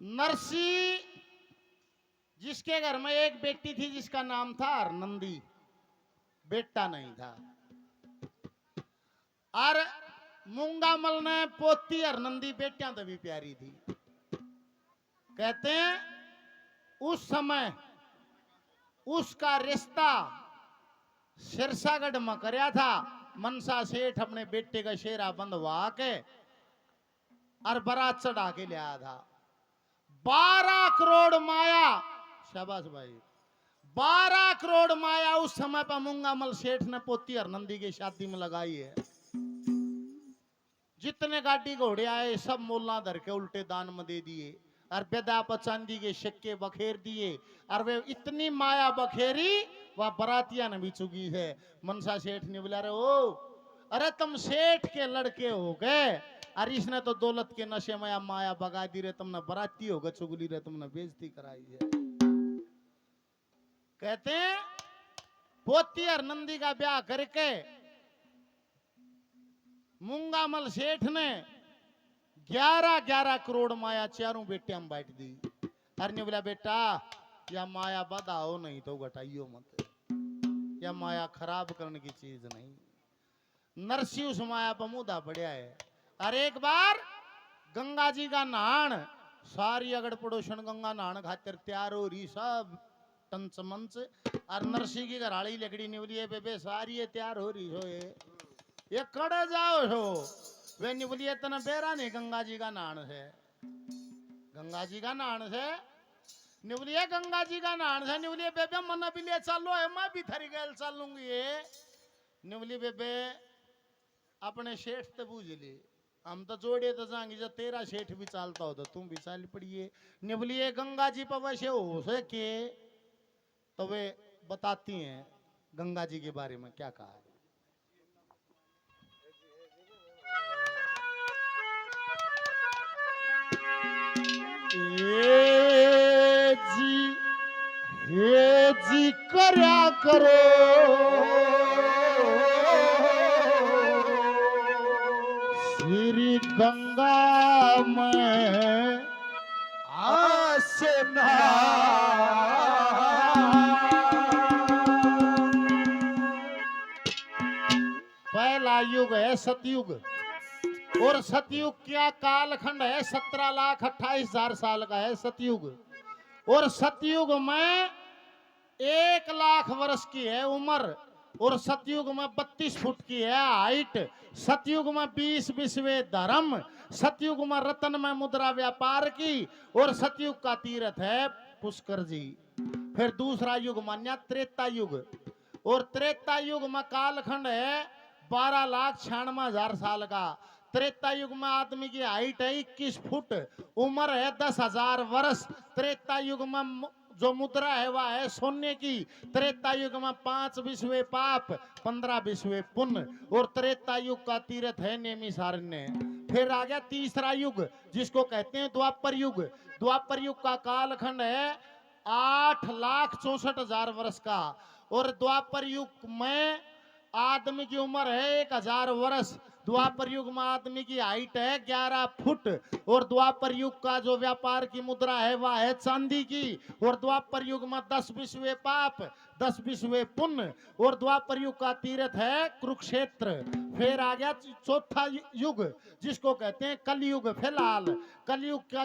नरसी जिसके घर में एक बेटी थी जिसका नाम था हरनंदी, बेटा नहीं था। और मूंगामल ने पोती हरनंदी बेटियां तो भी प्यारी थी। कहते हैं उस समय उसका रिश्ता सिरसागढ़ में करया था। मनसा सेठ अपने बेटे का शेरा बंधवा के और बारात चढ़ा के ले आया था। 12 करोड़ माया, शाबाश भाई, 12 करोड़ माया उस समय पर मूंगामल सेठ ने पोती हरनंदी की शादी में लगाई है। जितने गाड़ी घोड़े आए सब मोला धर के उल्टे दान में दे दिए और बेदा पर चांदी के सिक्के बखेर दिए। और वे इतनी माया बखेरी वह बरातिया ने भी चुगी है। मनसा सेठ ने बोला, रे ओ, अरे तुम सेठ के लड़के हो गए और इसने तो दौलत के नशे में माया बगा दी रे, तुमने बराती हो गए चुगली रे, तुमने बेइज्जती कराई है। कहते हैं पोती हरनंदी का ब्याह करके मूंगामल सेठ ने 11 करोड़ माया चारों बेटियां में बांट दी। अरे बोला, बेटा या माया बढ़ाओ नहीं तो घटाइयो मत, या माया खराब करने की चीज नहीं। नरसी उस माया पर मुदा पड़ा है। और एक बार गंगा जी का नहान, सारी अगड़ पड़ोसन गंगा नहान खातिर तैयार हो रही, सब टंच मंच। और नरसी की घराड़ी लकड़ी निवली है, बेबे सारी तैयार हो रही हो, ये कड़े जाओ हो। वे निवलिए तना बेरा नहीं गंगा जी का नहान है, गंगा जी का नहान है, निवलिए गंगा जी का नहान है। निवलिए बेबे मन भी ले चलो है, मैं भी थरी गैल चलूंगी। ये निवली बेबे अपने शेठ तो बूझ ले, हम तो जोड़े तो जाएंगे, जब तेरा शेठ भी चालता हो तो तुम भी चाल पड़िए। निवलिए गंगा जी पर वैसे हो सके तो वे बताती हैं गंगा जी के बारे में क्या कहा है। हे जी करया करो श्री गंगा में आसना। पहला युग है सतयुग, और सतयुग क्या कालखंड है 17,28,000 साल का है सतयुग। और सतयुग में 1,00,000 वर्ष की है उम्र, और सतयुग में 32 फुट की है हाइट। सतयुग में 20 विश्व धर्म, सतयुग में रतन में मुद्रा व्यापार की, और सतयुग का तीर्थ है पुष्कर जी। फिर दूसरा युग मान्या त्रेता युग, और त्रेता युग में कालखंड है 12,96,000 साल का। त्रेता युग में आदमी की हाइट है 21 फुट, उम्र है 10,000 वर्ष। त्रेता युग में जो मुद्रा है वह है सोने की। त्रेता युग में 5 विश्व पाप, 15 विश्व पुण्य, और त्रेता युग का तीर्थ है नैमिषारण्य। फिर आ गया तीसरा युग जिसको कहते हैं द्वापर युग। द्वापर युग का कालखंड है 8,64,000 वर्ष का, और द्वापर युग में आदमी की उम्र है 1,000 वर्ष। द्वापर युग में आदमी की हाइट है 11 फुट, और द्वापर युग का जो व्यापार की मुद्रा है वह है चांदी की। और द्वापर युग में 10 विश्व पाप, 10 विश्व पुण्य, और द्वापर युग का तीर्थ है कुरुक्षेत्र। फिर आ गया चौथा युग जिसको कहते हैं कलयुग। फिलहाल कलयुग का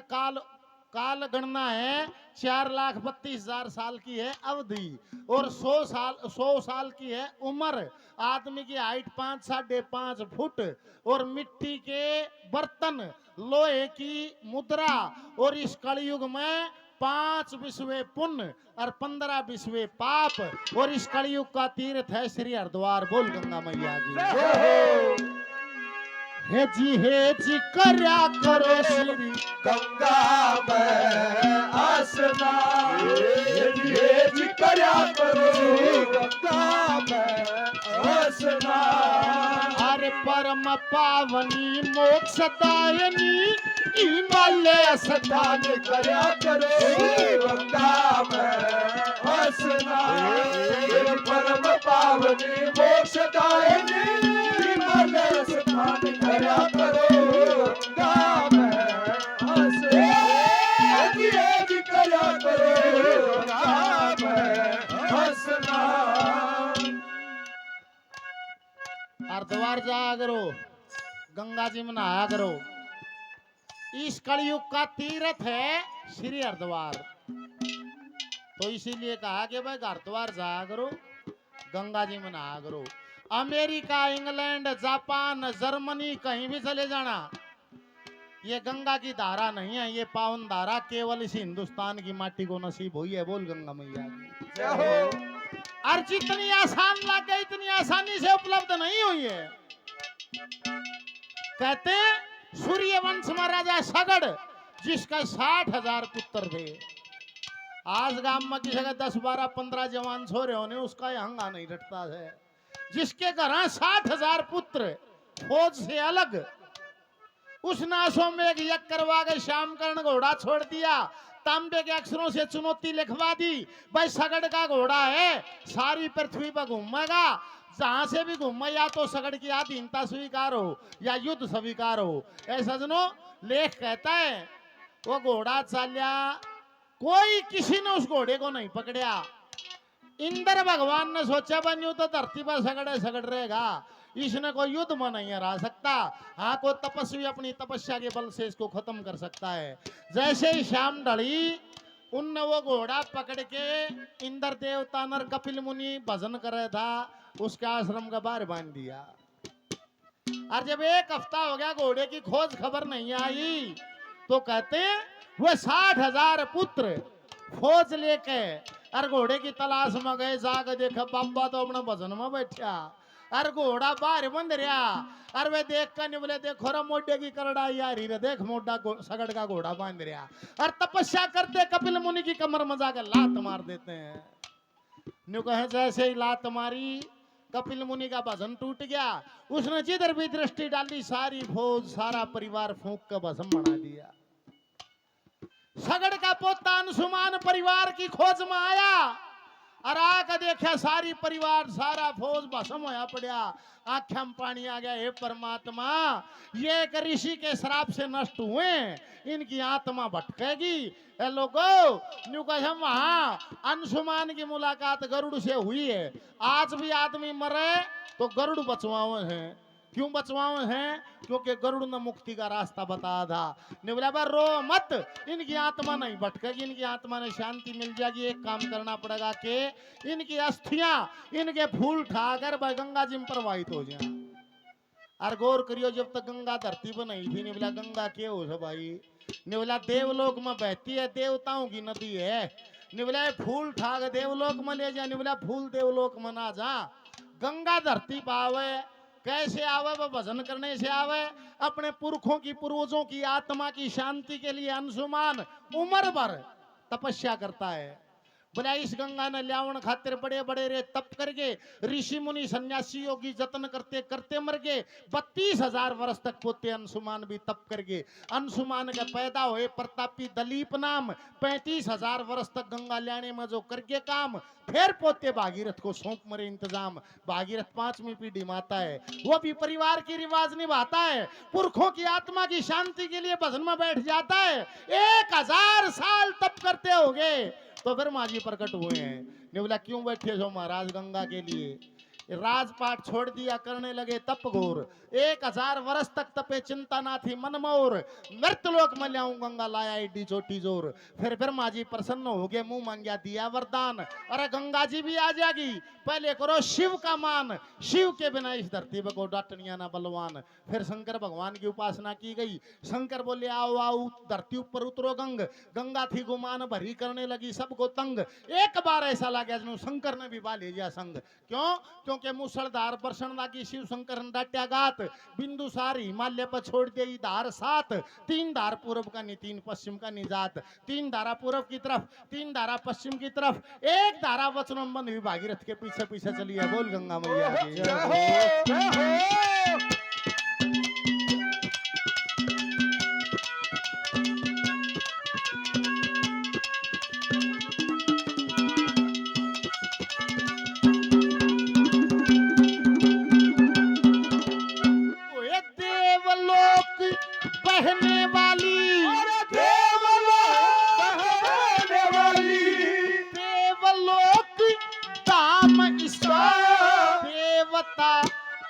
काल गणना है 4,32,000 साल की है अवधि, और 100 साल की है उम्र। आदमी की हाइट 5 साढ़े 5 फुट, और मिट्टी के बर्तन, लोहे की मुद्रा। और इस कलयुग में 5 विश्व पुण्य और 15 विश्व पाप, और इस कलयुग का तीर्थ है श्री हरिद्वार। बोल गंगा मैया की। हे जी करया करो श्री गंगा में आसना। हे जी करया करो श्री गंगा में आसना। अरे परम पावनी मोक्षदायनी हिमालय स्नान करया करो श्री गंगा में आसना। परम पावनी मोक्षदायनी हिमालय स्नान करया करो गंगा में आसना। गंगा जी में नहाया करो। इस कलयुग का तीर्थ है श्री हरिद्वार, तो इसीलिए कहा कि भाई हरिद्वार जाया करो, गंगा जी में नहाया करो। अमेरिका, इंग्लैंड, जापान, जर्मनी कहीं भी चले जाना, ये गंगा की धारा नहीं है, ये पावन धारा केवल इसी हिंदुस्तान की माटी को नसीब हुई है। बोल गंगा मैया की जय हो। और जितनी आसान लागे इतनी आसानी से उपलब्ध नहीं हुई है। कहते हैं सूर्य वंश में राजा सगड़, जिसका 60,000 पुत्र थे। आज गांव में किसी का 10, 12, 15 जवान छोरे होने उसका हंगा नहीं रटता है। जिसके घर 60,000 पुत्र, फौज से अलग, उस नासों में एक यज्ञ करवा के श्याम कर्ण घोड़ा छोड़ दिया, तांबे के अक्षरों से चुनौती लिखवा दी, भाई सगड़ का घोड़ा है, सारी पृथ्वी पर घूमेगा, जहां से भी घूमे या तो सगड़ की अधीनता स्वीकार हो या युद्ध स्वीकार हो। ऐसा सजनो लेख कहता है वो घोड़ा चालिया, कोई किसी ने उस घोड़े को नहीं पकड़िया। इंद्र भगवान ने सोचा बन्यू तो धरती पर सगड़े सगड़ रहेगा, इसने कोई युद्ध में नहीं हरा सकता। हाँ, कोई तपस्वी अपनी तपस्या के बल से इसको खत्म कर सकता है। जैसे ही शाम ढली, उनने वो घोड़ा पकड़ के इंद्र देवता नर कपिल मुनि भजन कर रहा था, उसके आश्रम का बाहर बांध दिया। और जब 1 हफ्ता हो गया घोड़े की खोज खबर नहीं आई, तो कहते वो 60,000 पुत्र फौज लेके और घोड़े की तलाश में गए। जाकर देखा बाबा तो अपने भजन में बैठा और घोड़ा बाहर बंद रहा। और वे देख कर नहीं बोले देखो रे मोटे की करड़ा यार रे, देख मोटा सगड़ का घोड़ा बांध रहा। और तपस्या करते कपिल मुनि की कमर में जाकर लात मार देते हैं। न्यू कहे जैसे ही लात मारी, कपिल मुनि का भजन टूट गया। उसने जिधर भी दृष्टि डाली, सारी फौज सारा परिवार फूंक कर भस्म बना दिया। सगड़ का पोता अंशुमान परिवार की खोज में आया और आकर देखा सारी परिवार सारा फौज भस्म होया पड़ा। आंखों में पानी आ गया, हे परमात्मा, ये एक ऋषि के श्राप से नष्ट हुए, इनकी आत्मा भटकेगी। ए लोगों, न्यू कहे वहां अंशुमान की मुलाकात गरुड़ से हुई है। आज भी आदमी मरे तो गरुड़ बचवाए हैं। क्यों बचवाए हैं? क्योंकि गरुड़ ने मुक्ति का रास्ता बताया था। ने बोला भाई रो मत, इनकी आत्मा नहीं भटकेगी, इनकी आत्मा ने शांति मिल जाएगी। एक काम करना पड़ेगा कि इनकी अस्थियां, इनके फूल ठाकर भाई गंगा जी में प्रवाहित हो जाए। और गौर करियो, जब तक गंगा धरती पर नहीं थी, ने बोला गंगा क्या हो भाई? ने बोला देवलोक में बहती है, देवताओं की नदी है। ने बोला फूल ठाक देवलोक में ले जा। ने बोला फूल देवलोक में ना जा, गंगा धरती पावे। कैसे आवे? वो भजन करने से आवे। अपने पुरखों की, पूर्वजों की आत्मा की शांति के लिए अंशुमान उम्र भर तपस्या करता है। बोला इस गंगा ने ल्यावण खातिर बड़े बड़े रे तप करके ऋषि मुनि सन्यासी योगी जतन करते करते मर गए। 32,000 वर्ष तक पोते अंशुमान भी तप करके। अंशुमान के पैदा हुए प्रतापी दलीप नाम 35,000 वर्ष तक गंगा ल्याने में जो करके काम, फिर पोते भागीरथ को सौंप मरे इंतजाम। भागीरथ 5वीं पीढ़ी माता है, वो भी परिवार की रिवाज निभाता है, पुरखों की आत्मा की शांति के लिए भजन में बैठ जाता है। 1000 साल तप करते होगे तो फिर माँ जी प्रकट हुए हैं। ने बोला क्यों बैठे हो महाराज? गंगा के लिए। राजपाट छोड़ दिया, करने लगे तप घोर। 1000 वर्ष तक तपे, चिंता ना थी मन मोर। मृतलोक में लाऊं गंगा, लाया एडी चोटी जोर। फिर माँ जी प्रसन्न हो गए, मुंह मांगया दिया वरदान। अरे गंगा जी भी आ जाएगी, पहले करो शिव का मान। शिव के बिना इस धरती पर को डाटनिया ना बलवान। फिर शंकर भगवान की उपासना की गई। शंकर बोले आओ आओ धरती ऊपर उतरो गंग। गंगा थी गुमान भरी, करने लगी सबको तंग। एक बार ऐसा लगा शंकर ने भी बा ले लिया संग। क्यों? क्योंकि मुसलधार बरसन लगी, शिव शंकर ने डाट्या गात। बिंदुसार हिमालय पर छोड़ दे धार 7। 3 धार पूर्व का नी, 3 पश्चिम का निजात। 3 धारा पूर्व की तरफ, 3 धारा पश्चिम की तरफ, 1 धारा वचनों बंद हुई भागीरथ के पीछे पीछे चली है। बोल गंगा मैया की जय हो। बहने वाली, देवलोक धाम इसका, देवता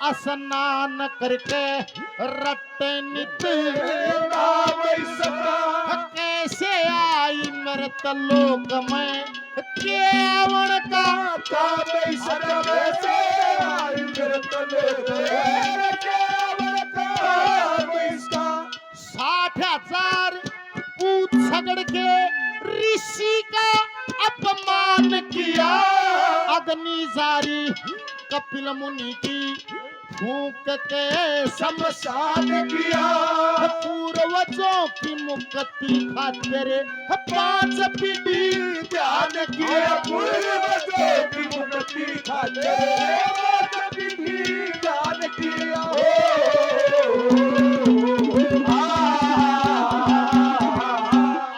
स्नान करके रट्टे नित नाम सता कैसे आई मृत लोक में केवल का काम सता वैसे आई मृत लोक में केवल काम इसका 60,000 पूत सगड़ के ऋषि का अपमान किया अग्नि जारी कपिल मुनि की फूंक के शमशान किया पूर्वजों की मुक्ति खातिर 5 पीढ़ी ध्यान किया पूर्वजों की मुक्ति खातिर ध्यान किया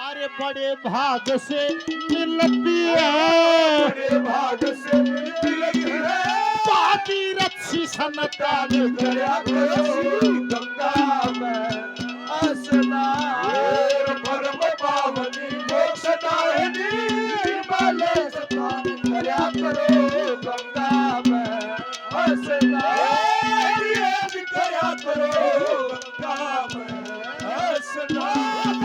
अरे बड़े भाग से मिलती है बड़े भाग से मिलती है बाकी रक्षी सनतान गया गंगा में स्नान परम पावनी मोक्षदायिनी हिमालय स्नान करया करो गंगा में स्नान करया करो गंगा में स्नान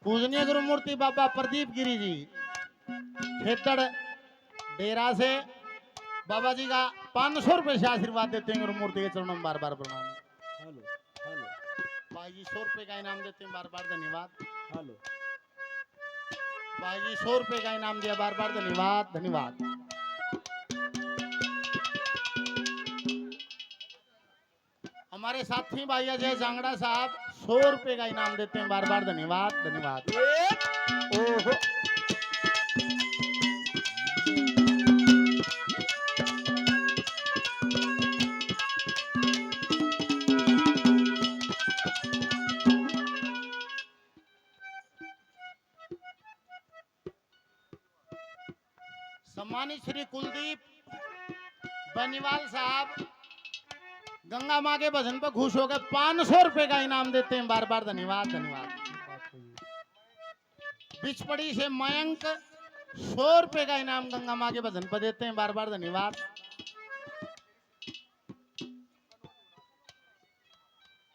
पूजनीय गुरु मूर्ति बाबा प्रदीप गिरी जी खेतड़ डेरा से बाबा जी का 500 रुपए से आशीर्वाद देते हैं गुरु मूर्ति के चरणों में बार बार प्रणाम। हेलो हेलो भाई जी 100 रुपए का इनाम देते हैं बार बार धन्यवाद। हेलो भाई जी 100 रुपए का इनाम दिया बार बार धन्यवाद धन्यवाद। हमारे साथी भाई अजय जांगड़ा साहब 100 रुपए का इनाम देते हैं बार बार धन्यवाद धन्यवाद। ओहो सम्मानित श्री कुलदीप बनीवाल साहब गंगा माँ के भजन पर खुश होकर 500 रुपए का इनाम देते हैं बार बार धन्यवाद धन्यवाद। बिचपड़ी से मयंक 100 रुपए का इनाम गंगा माँ के भजन पर देते हैं बार बार धन्यवाद।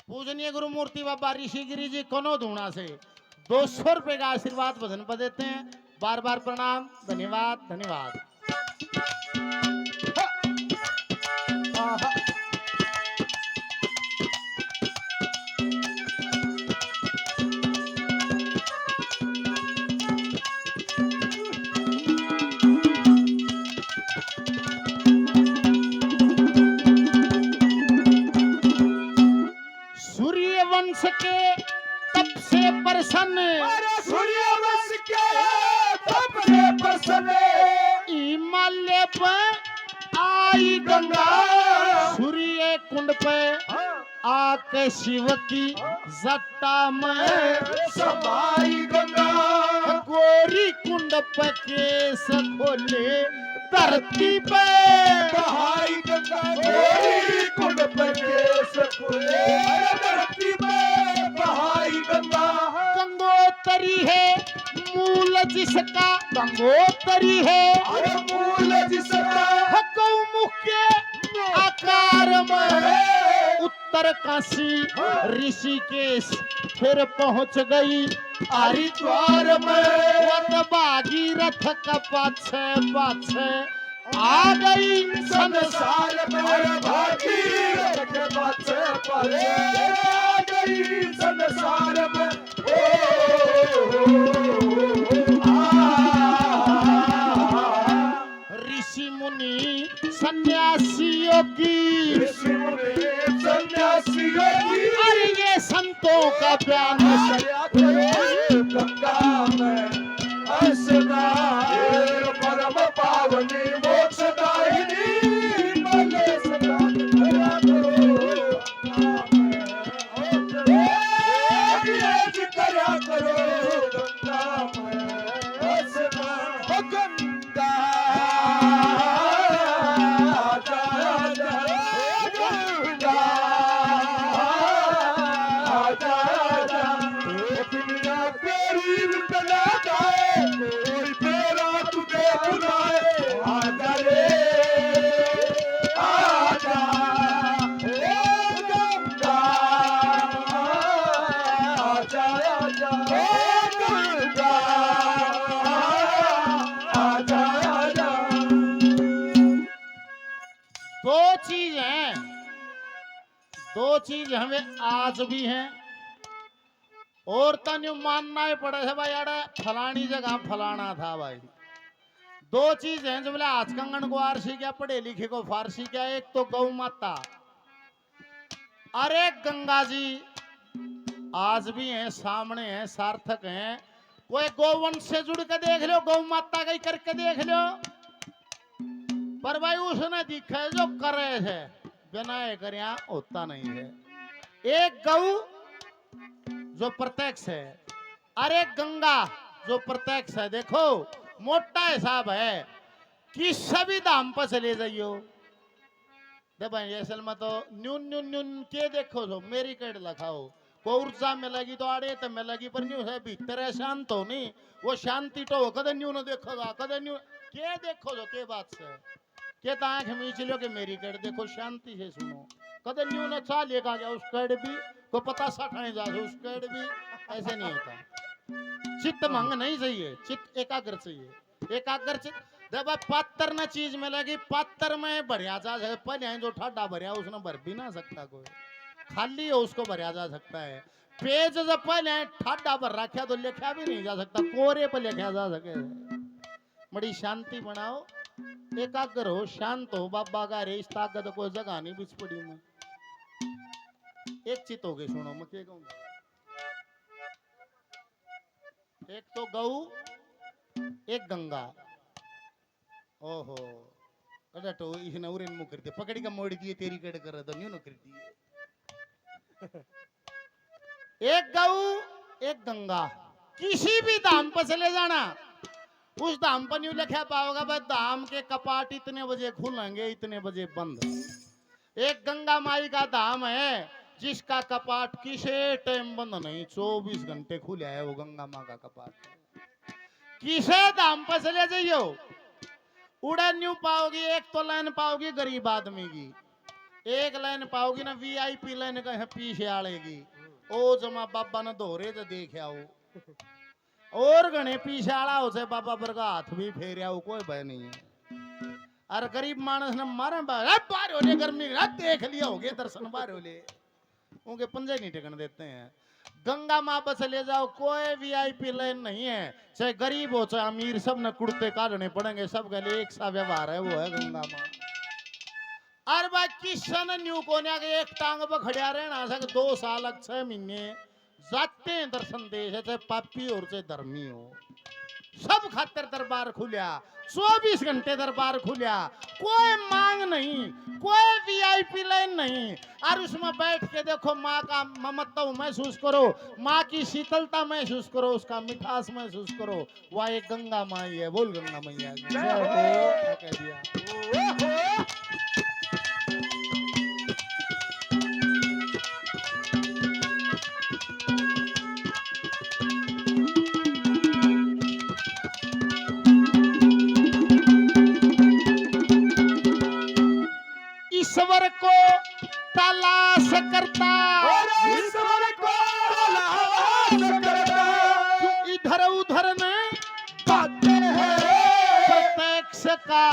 पूजनीय गुरु मूर्ति बाबा ऋषिगिरी जी कनो धूणा से 200 रुपए का आशीर्वाद भजन पर देते हैं बार बार प्रणाम धन्यवाद धन्यवाद। सूर्यवंश के तप से प्रसन्न सूर्यवंश के तप से प्रसन्न हिमालय पर आई गंगा सूर्य कुंड पे आके शिव की जटा में समाई गंगा गोरी कुंड पे केस खोले धरती पे बहाई गंगा गोरी कुंड पर केस खुले धरती पे बहाई गंगा गंगोत्री है मूल जिसका गंगोत्री है अरे मूल जिसका गौमुख के आकार में उत्तर काशी ऋषिकेश फिर पहुंच गई हरिद्वार में वत भागीरथ का पाछे पाछे आ गई संसार में भागीरथ के पाछे पाछे आ गई संसार में ऋषि मुनि सन्यासी योगी ऋषि मुनि सन्यासियों की अरे ये संतों का प्यार गंगा में स्नान परम पावनी मोक्षदायिनी हिमालय स्नान करया करो गंगा में करया करो गंगा में दो चीज हैं, दो चीज हमें आज भी हैं और तन्यू मानना ही पड़े है भाई यार फलानी जगह फलाना था भाई। दो चीज हैं जो बोले आज कंगन को आरसी क्या पढ़े लिखे को फारसी क्या, एक तो गौ माता, अरे गंगा जी आज भी हैं, सामने हैं, सार्थक हैं। कोई गौवंश से जुड़ के देख लो, गौ माता का करके देख लो, पर भाई उसने दिखा है जो करे है, बिना कर होता नहीं है। एक गौ जो प्रत्यक्ष है, अरे गंगा जो प्रत्यक्ष है। देखो मोटा हिसाब है कि सभी धाम पर चले जाइयो, दे भाई असल में तो न्यून न्यून न्यून के देखो जो मेरी कड़ लखाओ को ऊर्जा मिलेगी तो आड़े तो मिलेगी, पर न्यू है भीतर है शांत हो नहीं, वो शांति तो कदे न्यू न देखोगा, कदे न्यू के देखो जो के बात से के तो आंख मीच लो के मेरी कड़ देखो, शांति से सुनो, कदे न्यू न चालेगा क्या उस कड़ भी को पता सठाए जा उस कड़ भी, ऐसे नहीं होता। चित्त मंग नहीं चाहिए, चित्त एकाग्र चाहिए, एकाग्र चित्त। जब पात्र न चीज मिलेगी, पात्र में भरिया जा सकता, पहले जो ठाडा भरिया उसने भर भी ना सकता, कोई खाली हो उसको भरिया जा सकता है। पेज जब पहले ठाडा भर रखा तो लिखा भी नहीं जा सकता, कोरे पर लिखा जा सके। बड़ी शांति बनाओ, एकाग्र हो, शांत हो, बाबा का रेस ताकत कोई जगह नहीं बिच पड़ी में। एक चित हो गए, सुनो मैं क्या कहूँ, एक तो गौ, एक गंगा। ओहो अरे तो इसने उरे मुंह कर दिया, पकड़ी का मोड़ दिए तेरी कड़ कर तो न्यू न कर दिए। एक गौ एक गंगा, किसी भी धाम पर चले जाना, उस धाम पर न्यू लिखा पाओगा भाई धाम के कपाट इतने बजे खुलेंगे, इतने बजे बंद। एक गंगा माई का धाम है जिसका कपाट किसी टाइम बंद नहीं, 24 घंटे खुला है वो गंगा माँ का कपाट। किसे धाम पर चले जाइयो उड़ा न्यू पाओगी, एक तो लाइन पाओगी गरीब आदमी की, एक लाइन पाओगी ना वीआईपी लाइन का है पीछे आड़ेगी, ओ जमा बाबा ने दोहरे तो देख आओ, और गणे पीछे आड़ा हो से बाबा पर का हाथ भी फेर आओ, कोई भय नहीं है। और गरीब मानस ने मारे बाहर होले गर्मी देख लिया हो गए दर्शन बाहर होले, उनके पंजे नहीं टिकन देते हैं। गंगा माँ पर चले जाओ, कोई वीआईपी लाइन नहीं है, चाहे गरीब हो चाहे अमीर, सब ने कुर्ते काटने पड़ेंगे, सब के लिए एक सा व्यवहार है, वो है गंगा माँ। और भाई किशन न्यू कोन्या के एक टांग पर खड़ा रहना सक 2 साल 6 महीने जाते हैं दर्शन दे, चाहे पापी और चाहे धर्मी हो, सब खातिर दरबार खुलिया, 24 घंटे दरबार खुलिया, कोई मांग नहीं, कोई वीआईपी लाइन नहीं। और उसमें बैठ के देखो माँ का ममता महसूस करो, माँ की शीतलता महसूस करो, उसका मिठास महसूस करो, वह एक गंगा माई है। बोल गंगा मैया की जय हो, कह दिया। ईश्वर को तलाश करता, ईश्वर को तलाश करता, इधर उधर ने बातें हैं, प्रत्यक्ष का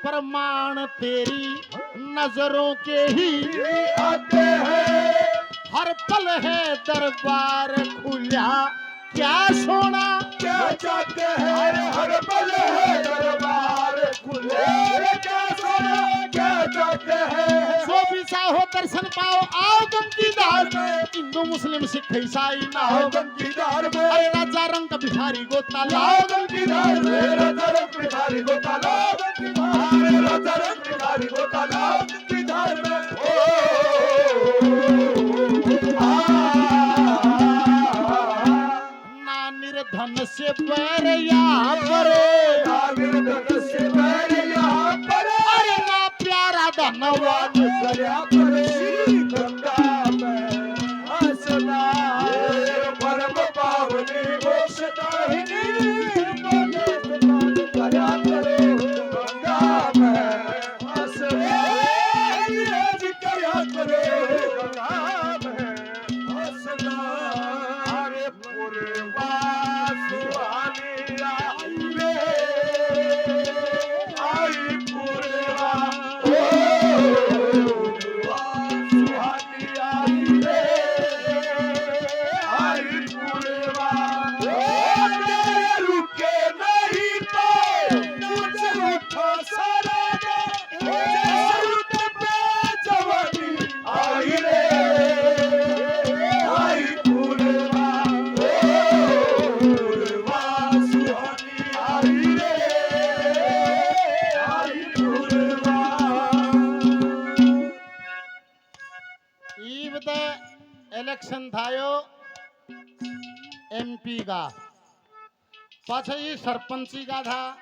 प्रमाण तेरी नजरों के ही आते हैं, हर पल है दरबार खुला, क्या सोना क्या चाहते हैं, हर पल है दरबार खुले, क्या सोना क्या चाहते हैं, जो भी चाहो दर्शन पाओ, आओ गम की धार में, हिंदू मुस्लिम सिख ईसाई ना हो गम की धार में, अरे राजा रंग भिखारी गोता लाओ लाओ गम की धार में, राजा रंग भिखारी को तालाओ गम की धार में, राजा रंग भिखारी को तालाओ गम की धार में। ना निर्धन से पैर यहाँ पर, निर्धन से बैर यहाँ पर, अरे ना प्यारा धनवान दरिया पर श्री गंगा में हंसना, परम पावनी मोक्षदायिनी, बोले स्नान करा करो गंगा में हंसना, आज करा करो गंगा में हंसना। अरे पूर्वा सुहानी आई रे, आई पूर्वा, ओ इलेक्शन था यो एमपी का, पाछे ही सरपंची का था।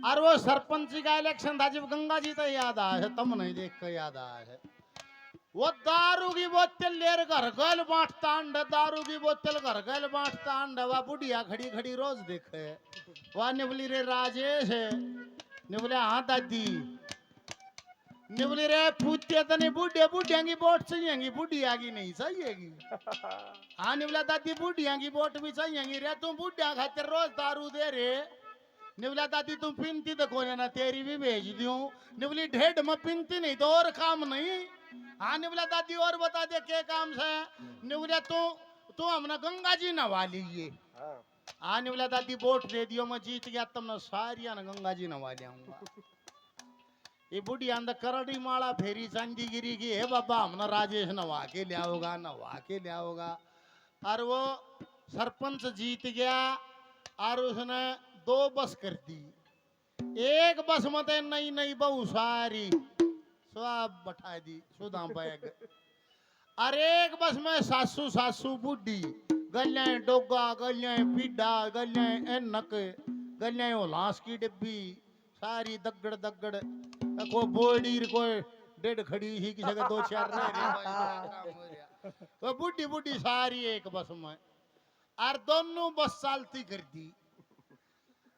और वो सरपंची का इलेक्शन था जब गंगा जी तो याद आया है, तुम नहीं देख कर याद आया है। वो दारू की बोतल लेर घर गल बांटता अंड, दारू की बोतल घर गल बांटता अंड। वह बुढ़िया खड़ी खड़ी रोज देखे, वह निबली रे राजेश है, निबले हाँ दादी, निबली रे पूछते तो नहीं बुढ़िया, बुढ़िया की वोट चाहिएगी, बुढ़िया की नहीं चाहिएगी। हाँ निबला दादी बुढ़िया की वोट भी चाहिएगी रे, तुम बुढ़िया खातिर रोज दारू दे रे। निबला दादी तुम पिनती तो कोने ना, तेरी भी भेज दूं। निबली ढेड में पिनती नहीं तो और काम नहीं। हाँ निबला दादी और बता दे क्या काम से। निबला तू हमने गंगा जी नवा लीजिए। हाँ निबला दादी वोट दे दियो, मैं जीत गया तुमने सारिया ने गंगा जी नवा लियाऊंगा। ये बुढ़िया अंदर करड़ी माला फेरी चांदी गिरी की है बाबा, हमने राजेश नवा के लिया होगा, नवा के लिया होगा। और वो सरपंच जीत गया और उसने 2 बस कर दी। एक बस मत नई नई बहु सारी सब बैठा दी सुधा बैग। और एक बस में सासू सासू बुढ़ी, गलियां डोगा, गलियां पीढ़ा, गलियां एनक, गलियां उलास की डिब्बी सारी दगड़ दगड़। कोई बोड़ी कोई डेढ़ खड़ी ही किसी का 2-4 रह। वो बुढ़ी बुढ़ी सारी एक बस में, और दोनों बस चालती कर दी।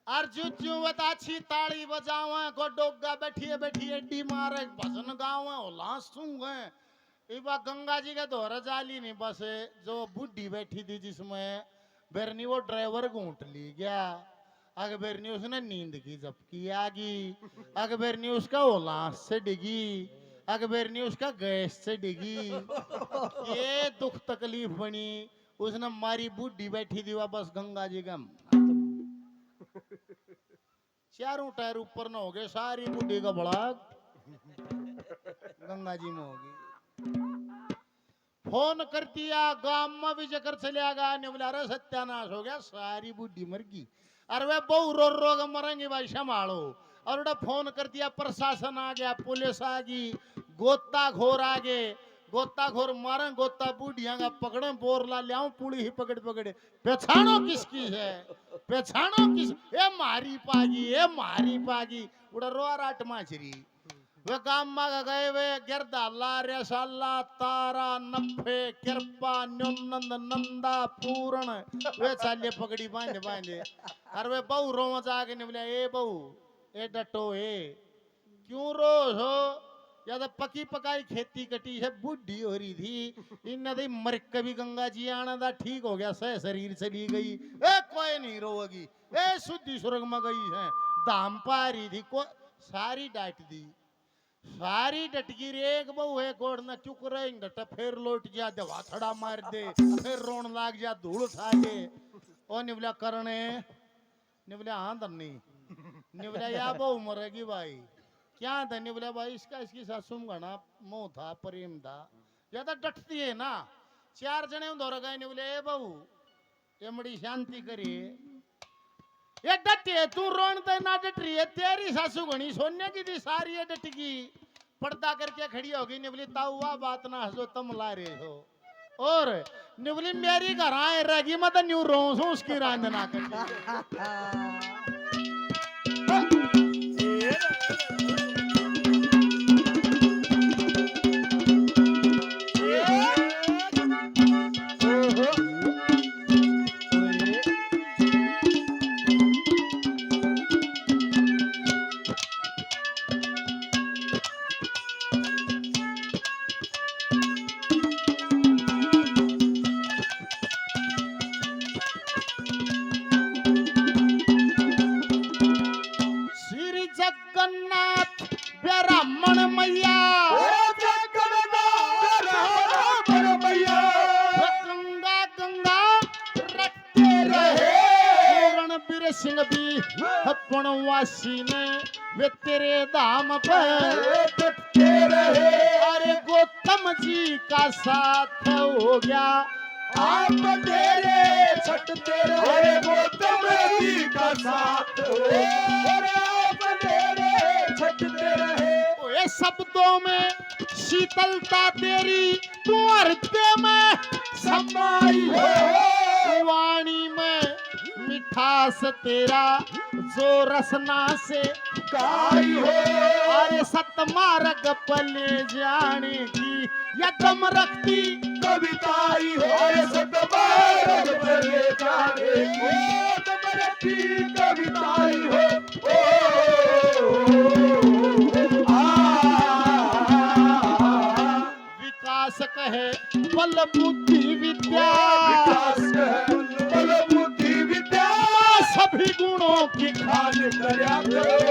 और जो बताची ताड़ी बजावे, को डोगा बैठिए बैठिए डी मारे, भजन गावे, उल्लास सूंघे। इबा गंगा जी के दोहरा जाली नहीं बस, जो बुढ़ी बैठी थी जिसमें बेरनी वो ड्राइवर घूंट ली गया। आगे बेरनी उसने नींद की झपकी आ गई, आगे बेरनी उसका उल्लास से डिगी, आगे बेरनी उसका गैस से डिगी। ये दुख तकलीफ बनी, उसने मारी बुढ़ी बैठी थी वापस गंगा जी का। चारों टायर ऊपर न हो गए, सारी बुढ़ी का भड़क गंगा जी में होगी। फोन कर दिया गांव में भी चक्कर चले गया, निबला रे सत्यानाश हो गया, सारी बुढ़ी मर गई। अरे वे बहु रो रो के मरेंगे भाई, संभालो। और उड़ा फोन कर दिया, प्रशासन आ गया, पुलिस आ गई, गोताखोर आ गए, गोताखोर मारे, गोता बूढ़िया का पकड़े, बोरला ले आऊं, पुली ही पकड़ पकड़े, पहचानो किसकी है, पहचानो किस, ए मारी पागी, ए मारी पागी। उड़ा रो राट माचरी। वे काम में गए, वे गिरदा लार्या साला तारा नफे कृपा न्योनंद नंदा पूर्ण, वे चाले पकड़ी बांधे बांधे। और वे बहु रो जाके निकले, ए बहु ए डटो ए, क्यों रो हो, या तो पकी पकाई खेती कटी है, बुढ़ी हो रही थी, इन नदी मर कभी गंगा जी आना था, ठीक हो गया, सह शरीर चली गई, ए कोई नहीं रोगी, ए शुद्धि स्वर्ग में गई है, धाम पा रही थी, को सारी डांट दी, सारी डटगी रे। एक बहु एक और न चुक रहे डट, फिर लौट जा, दवा थड़ा मार दे, फिर रोन लाग जा, धूल खा दे। ओ निबला करने, निबला हाँ धन्नी, निबला या बहु मरेगी भाई, क्या था निबला भाई, इसका इसकी सासुम घना मोह था, प्रेम था, ज्यादा डटती है ना। 4 जने उधर गए, निबले ए बहु ये बड़ी शांति करिए, ये डटे तू रोन तो ना डट रही है, तेरी सासू घनी सोने की थी, सारी ये डटगी, पर्दा करके खड़ी होगी। निबली ताऊआ बात ना हंसो, तुम ला रहे हो। और निबली मेरी घर आए रहेगी, मैं तो न्यू रो हूं उसकी रांधना करके। जगन्नाथ ब्राह्मण मैया, गंगा गंगा रटते रहे, रणबीर सिंह भी अपनवासी ने वे तेरे धाम पर डटते रहे। अरे गौतम जी का साथ हो गया, आप तेरे छटते रहे, गौतम जी का साथ हो गया, छटते रहे। शब्दों में शीतलता तेरी तू हृदय में समाई हो वाणी में मिठास तेरा जो रसना से गाई हो अरे सतमार्ग पले जाने की या दम रखती कविताई हो सतमार्ग पले जाने की तमरती कविताई हो विकास कहे बल बुद्धि विद्या विकास है बल बुद्धि विद्या सभी गुणों की खान करया करो